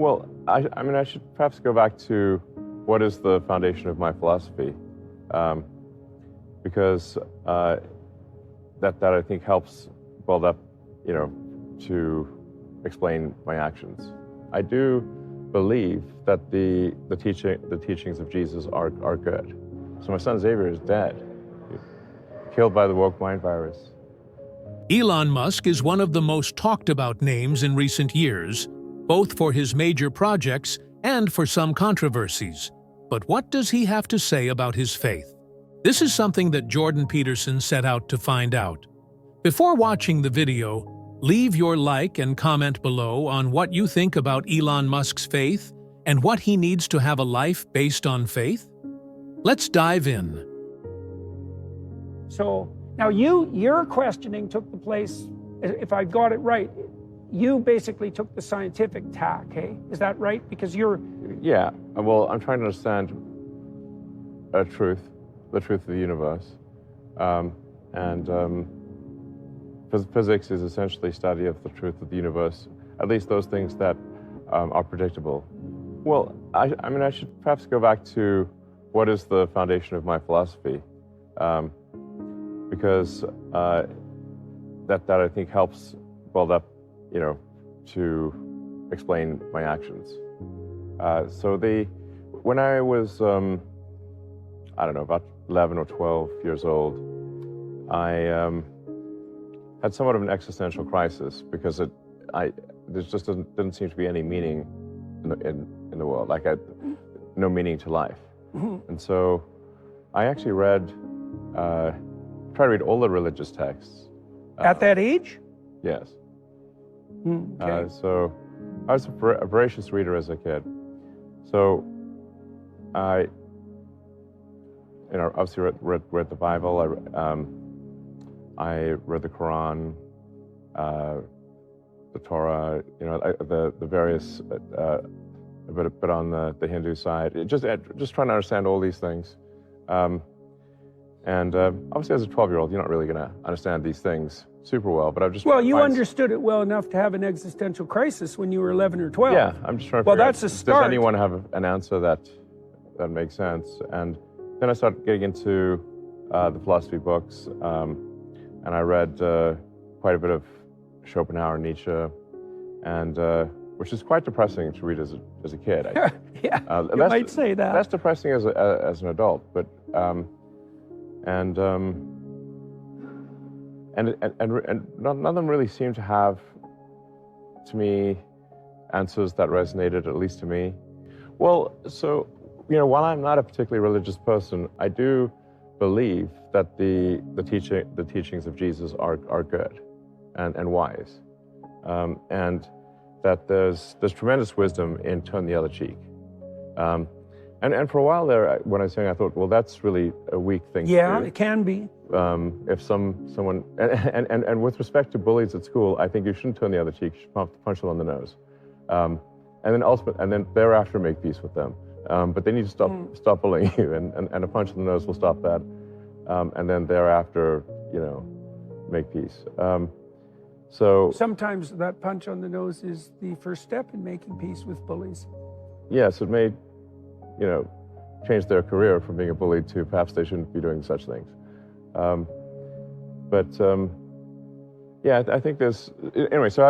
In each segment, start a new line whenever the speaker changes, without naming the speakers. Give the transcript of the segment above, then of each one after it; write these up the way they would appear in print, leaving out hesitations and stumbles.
Well, I mean, I should perhaps go back to what is the foundation of my philosophy, because that I think helps build up, to explain my actions. I do believe that the teachings of Jesus are good. So my son Xavier is dead, killed by the woke mind virus.
Elon Musk is one of the most talked about names in recent years, both for his major projects and for some controversies. But what does he have to say about his faith? This is something that Jordan Peterson set out to find out. Before watching the video, leave your like and comment below on what you think about Elon Musk's faith and what he needs to have a life based on faith. Let's dive in.
So now your questioning took the place, if I got it right, you basically took the scientific tack, hey? Is that right? Because you're...
Yeah, well, I'm trying to understand the truth of the universe. Physics is essentially study of the truth of the universe, at least those things that are predictable. Well, I mean, I should perhaps go back to what is the foundation of my philosophy, because that I think helps build up, to explain my actions. When I was, I don't know, about 11 or 12 years old, I had somewhat of an existential crisis because there just didn't seem to be any meaning in the world, like no meaning to life. And so I actually tried to read all the religious texts.
At that age?
Yes.
Okay.
So I was a voracious reader as a kid. So I, obviously read the Bible. I read the Quran, the Torah, the various, a bit on the Hindu side. Just trying to understand all these things. Obviously, as a 12-year-old, you're not really going to understand these things super well, but I've just...
Well, you understood it well enough to have an existential crisis when you were 11 or 12.
Yeah, I'm just trying to
Well,
figure
that's
out,
a start.
does anyone have an answer that makes sense? And then I started getting into the philosophy books, and I read quite a bit of Schopenhauer and Nietzsche, and which is quite depressing to read as a kid.
Yeah, you might say that.
That's depressing as an adult, but none of them really seem to have, to me, answers that resonated, at least to me. Well, so, while I'm not a particularly religious person, I do believe that the teachings of Jesus are good and wise, and that there's tremendous wisdom in turn the other cheek. And for a while there, when I was saying, I thought, well, that's really a weak thing to do.
Yeah, it can be.
If someone, and with respect to bullies at school, I think you shouldn't turn the other cheek, you should punch them on the nose. And then thereafter make peace with them. But they need to stop bullying you, and a punch in the nose will stop that. And then thereafter, make peace. So
sometimes that punch on the nose is the first step in making peace with bullies.
Yes, it may, change their career from being a bully to perhaps they shouldn't be doing such things. Yeah, I think there's, anyway, so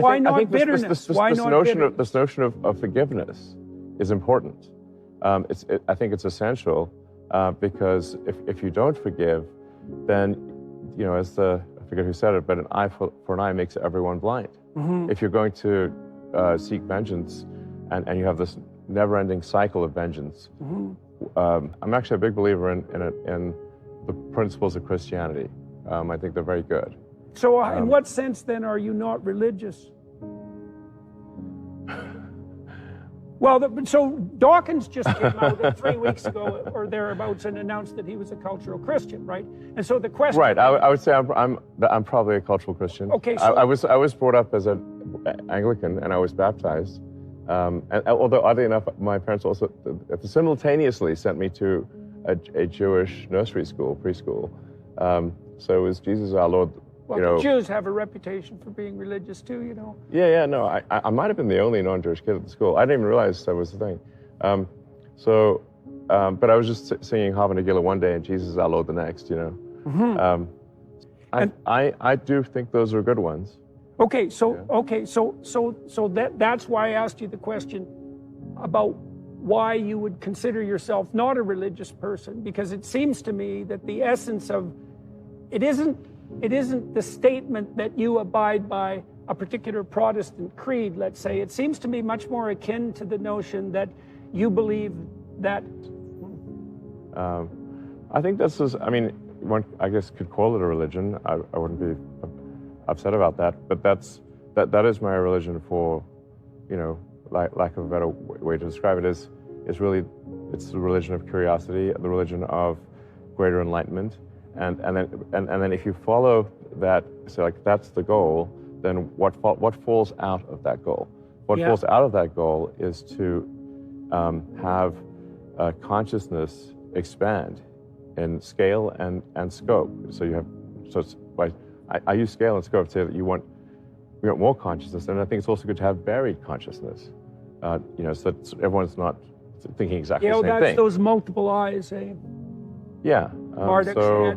why not
I think
bitterness?
This notion of forgiveness is important. I think it's essential because if you don't forgive, then, as I forget who said it, but an eye for an eye makes everyone blind. If you're going to seek vengeance and you have this never-ending cycle of vengeance, I'm actually a big believer in the principles of Christianity. I think they're very good.
So in what sense, then, are you not religious? Well, so Dawkins just came out 3 weeks ago or thereabouts and announced that he was a cultural Christian, right? And so the question...
Right, I would say I'm probably a cultural Christian.
Okay, so...
I was brought up as an Anglican, and I was baptized. And although, oddly enough, my parents also simultaneously sent me to a Jewish nursery school, preschool. So it was Jesus our Lord
Well,
you know,
the Jews have a reputation for being religious too, you know.
Yeah, no, I might have been the only non-Jewish kid at the school. I didn't even realize that was the thing. But I was just singing Hava Nagila one day and Jesus is our Lord the next, you know.
Mm-hmm.
I do think those are good ones.
Okay, so that's why I asked you the question about why you would consider yourself not a religious person, because it seems to me that the essence of it isn't the statement that you abide by a particular Protestant creed, let's say. It seems to me much more akin to the notion that you believe that.
I think this is, I mean, one, I guess, could call it a religion. I wouldn't be upset about that, but that is my religion for, you know, lack of a better way to describe it is really, it's the religion of curiosity, the religion of greater enlightenment, and then if you follow that, so like that's the goal, then what falls out of that goal? What falls out of that goal is to have consciousness expand in scale and scope. So you have, so it's I use scale and scope to say that we want more consciousness, and I think it's also good to have varied consciousness. You know, so that everyone's not thinking exactly the same thing.
That's those multiple eyes, eh?
Yeah.
Marduk's head.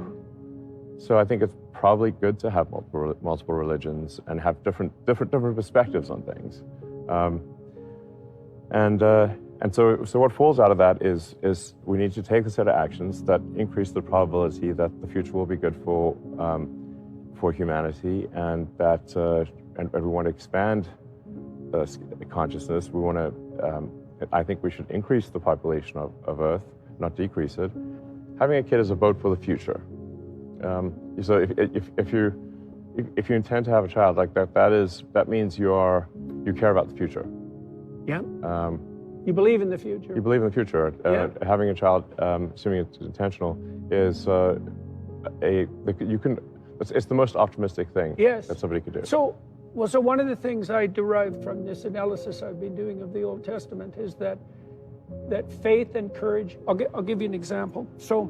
So I think it's probably good to have multiple religions and have different perspectives on things. And so what falls out of that is we need to take a set of actions that increase the probability that the future will be good for humanity, and that and we want to expand consciousness. We want to. I think we should increase the population of Earth, not decrease it. Having a kid is a vote for the future. So if you intend to have a child like that, that means you care about the future.
Yeah. You believe in the future.
You believe in the future. Having a child, assuming it's intentional, is it's the most optimistic thing that somebody could do.
So one of the things I derived from this analysis I've been doing of the Old Testament is that faith and courage. I'll give you an example. So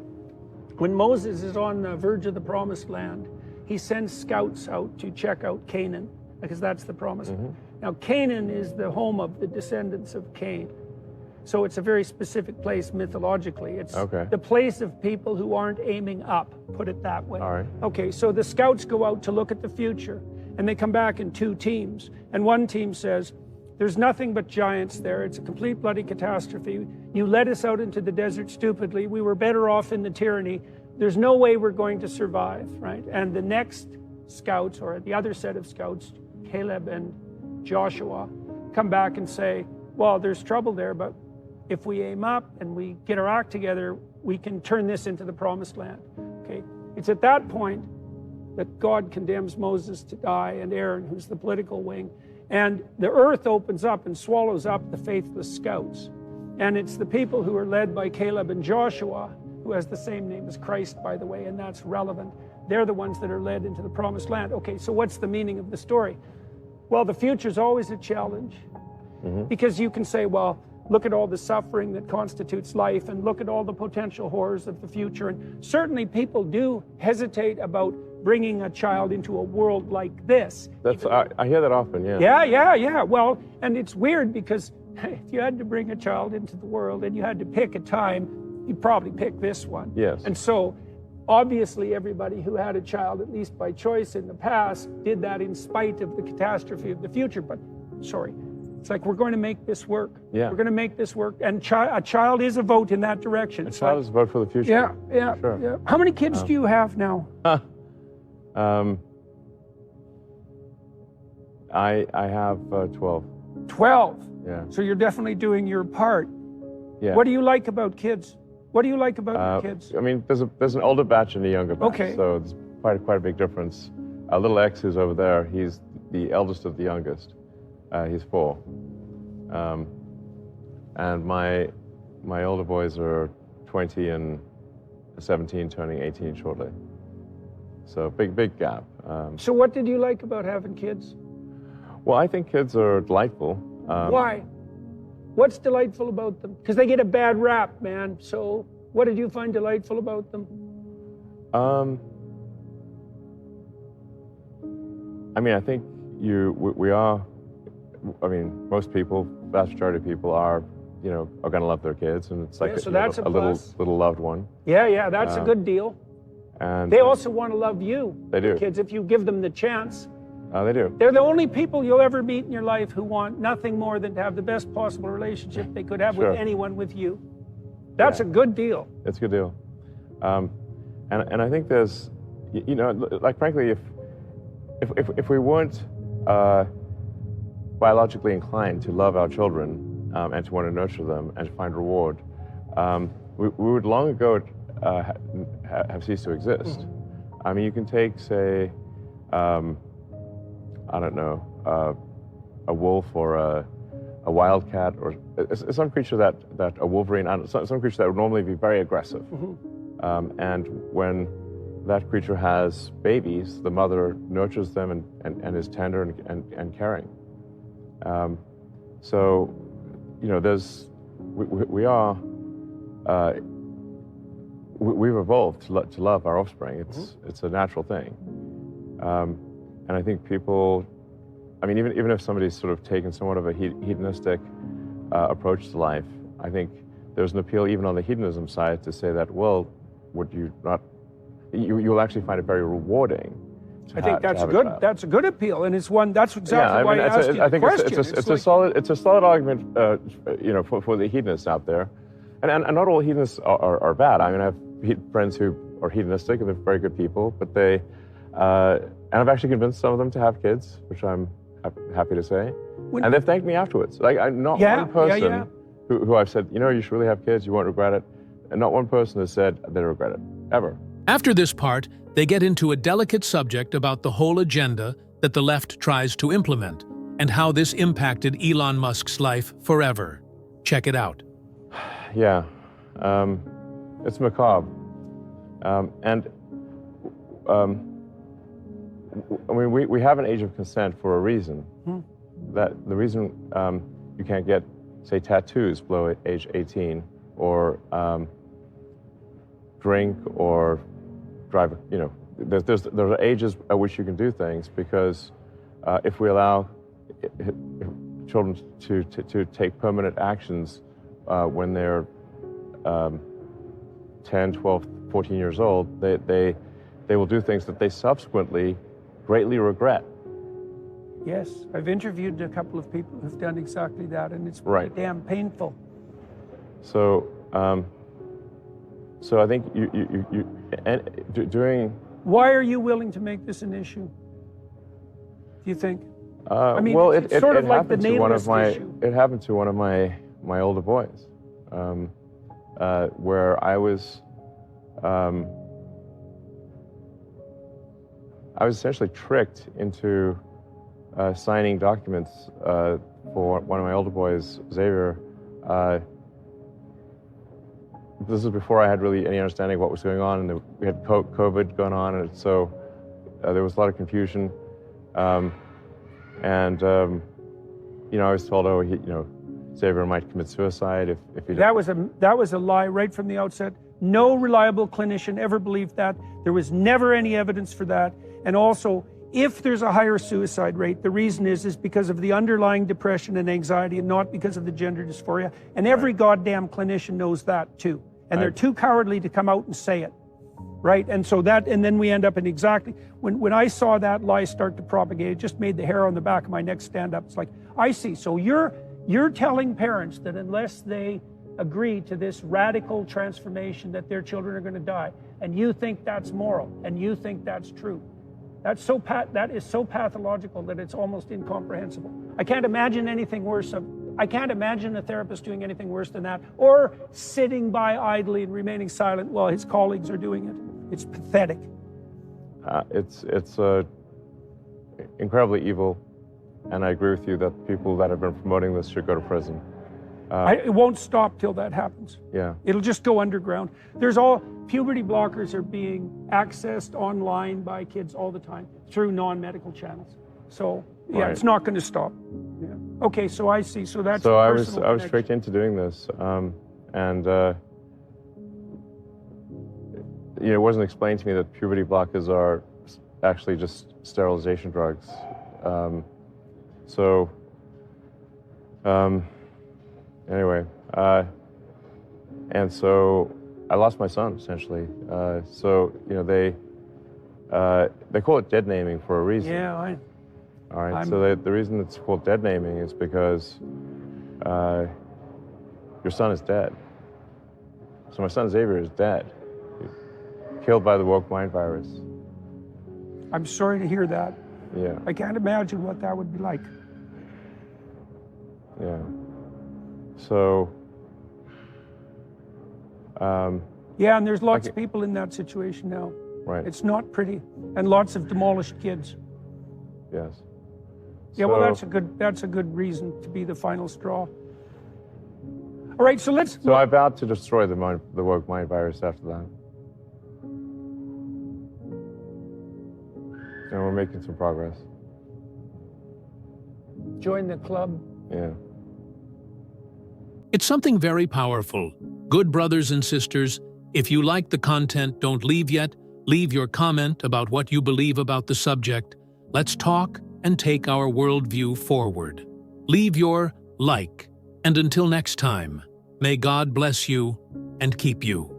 when Moses is on the verge of the Promised Land, he sends scouts out to check out Canaan, because that's the Promised Land. Now, Canaan is the home of the descendants of Cain. So it's a very specific place mythologically. It's the place of people who aren't aiming up, put it that way.
All right.
Okay, so the scouts go out to look at the future, and they come back in two teams. And one team says, there's nothing but giants there. It's a complete bloody catastrophe. You led us out into the desert stupidly. We were better off in the tyranny. There's no way we're going to survive, right? And the next scouts, or the other set of scouts, Caleb and Joshua, come back and say, well, there's trouble there, but if we aim up and we get our act together, we can turn this into the Promised Land. Okay, it's at that point that God condemns Moses to die, and Aaron, who's the political wing, and the earth opens up and swallows up the faithless scouts. And it's the people who are led by Caleb and Joshua, who has the same name as Christ, by the way, and that's relevant. They're the ones that are led into the Promised Land. Okay, so what's the meaning of the story? Well, the future's always a challenge, because you can say, well, look at all the suffering that constitutes life, and look at all the potential horrors of the future. And certainly people do hesitate about bringing a child into a world like this.
I hear that often, yeah.
Yeah. Well, and it's weird because if you had to bring a child into the world and you had to pick a time, you'd probably pick this one.
Yes.
And so obviously everybody who had a child, at least by choice in the past, did that in spite of the catastrophe of the future. But, sorry, it's like, we're going to make this work.
Yeah.
We're going to make this work. And a child is a vote in that direction.
A child is a vote for the future.
Yeah. How many kids do you have now?
I have 12.
12?
Yeah.
So you're definitely doing your part.
Yeah.
What do you like about kids? What do you like about your kids?
I mean, there's an older batch and a younger batch.
Okay.
So there's quite a big difference. Little X, who's over there, he's the eldest of the youngest. He's 4. And my older boys are 20 and 17, turning 18 shortly. So big gap.
So what did you like about having kids?
Well, I think kids are delightful.
Why? What's delightful about them? Because they get a bad rap, man. So what did you find delightful about them?
I mean, I think we are. I mean, most people, vast majority of people are going to love their kids, and it's like
Yeah, so that's a
little loved one.
Yeah, that's a good deal.
And
they also want to love you.
They do.
Kids, if you give them the chance.
They do.
They're the only people you'll ever meet in your life who want nothing more than to have the best possible relationship they could have with anyone with you. That's a good deal.
It's a good deal. And I think there's, like frankly, if we weren't biologically inclined to love our children and to want to nurture them and to find reward, we would long ago have ceased to exist. I mean, you can take, say, I don't know, a wolf or a wildcat or some creature that a wolverine, some creature that would normally be very aggressive. And when that creature has babies, the mother nurtures them and is tender and caring. So, we've evolved to love our offspring. It's a natural thing. And I think people, I mean, even if somebody's sort of taken somewhat of a hedonistic approach to life, I think there's an appeal even on the hedonism side to say that, well, would you not, you'll actually find it very rewarding.
I think that's good. That's a good appeal, and it's one. That's exactly why I asked you the question.
It's a solid argument, for the hedonists out there, and not all hedonists are bad. I mean, I have friends who are hedonistic and they're very good people, but they. And I've actually convinced some of them to have kids, which I'm happy to say. And they've thanked me afterwards. Like, not one person who I've said, you should really have kids, you won't regret it. And not one person has said they regret it, ever.
After this part, they get into a delicate subject about the whole agenda that the left tries to implement and how this impacted Elon Musk's life forever. Check it out.
Yeah, it's macabre. I mean, we have an age of consent for a reason. That the reason you can't get, say, tattoos below age 18, or drink or drive. There are ages at which you can do things, because if we allow children to take permanent actions when they're 10, 12, 14 years old, they will do things that they subsequently greatly regret.
Yes, I've interviewed a couple of people who've done exactly that, and it's pretty damn painful.
So, so I think doing.
Why are you willing to make this an issue? Do you think?
I mean, well,
it's sort of like the nameless issue.
It happened to one of my older boys, where I was essentially tricked into signing documents for one of my older boys, Xavier. This is before I had really any understanding of what was going on, and we had COVID going on, and so there was a lot of confusion. I was told, Xavier might commit suicide if he did.
That was a lie right from the outset. No reliable clinician ever believed that. There was never any evidence for that. And also, if there's a higher suicide rate, the reason is because of the underlying depression and anxiety, and not because of the gender dysphoria. And every goddamn clinician knows that too. And they're too cowardly to come out and say it. Right? And so and then we end up in exactly, when I saw that lie start to propagate, it just made the hair on the back of my neck stand up. It's like, I see. So you're telling parents that unless they agree to this radical transformation, that their children are going to die, and you think that's moral, and you think that's true. That is so pathological that it's almost incomprehensible. I can't imagine anything worse. I can't imagine a therapist doing anything worse than that, or sitting by idly and remaining silent while his colleagues are doing it. It's pathetic.
It's incredibly evil, and I agree with you that people that have been promoting this should go to prison.
It won't stop till that happens.
Yeah.
It'll just go underground. Puberty blockers are being accessed online by kids all the time through non-medical channels. So yeah, It's not going to stop. Yeah. Okay, so I see. So that's.
So I was tricked into doing this, it wasn't explained to me that puberty blockers are actually just sterilization drugs. So anyway, and so I lost my son essentially. So they call it dead naming for a reason.
Yeah,
All right. So the reason it's called dead naming is because your son is dead. So my son Xavier is dead, killed by the woke mind virus.
I'm sorry to hear that.
Yeah.
I can't imagine what that would be like.
Yeah. So.
Yeah, and there's lots of people in that situation now.
Right.
It's not pretty, and lots of demolished kids.
Yes.
Yeah, well, that's a good reason to be the final straw. All right, so let's.
So I vowed to destroy the woke mind virus after that. And we're making some progress.
Join the club.
Yeah.
It's something very powerful. Good brothers and sisters, if you like the content, don't leave yet. Leave your comment about what you believe about the subject. Let's talk and take our worldview forward. Leave your like. And until next time, may God bless you and keep you.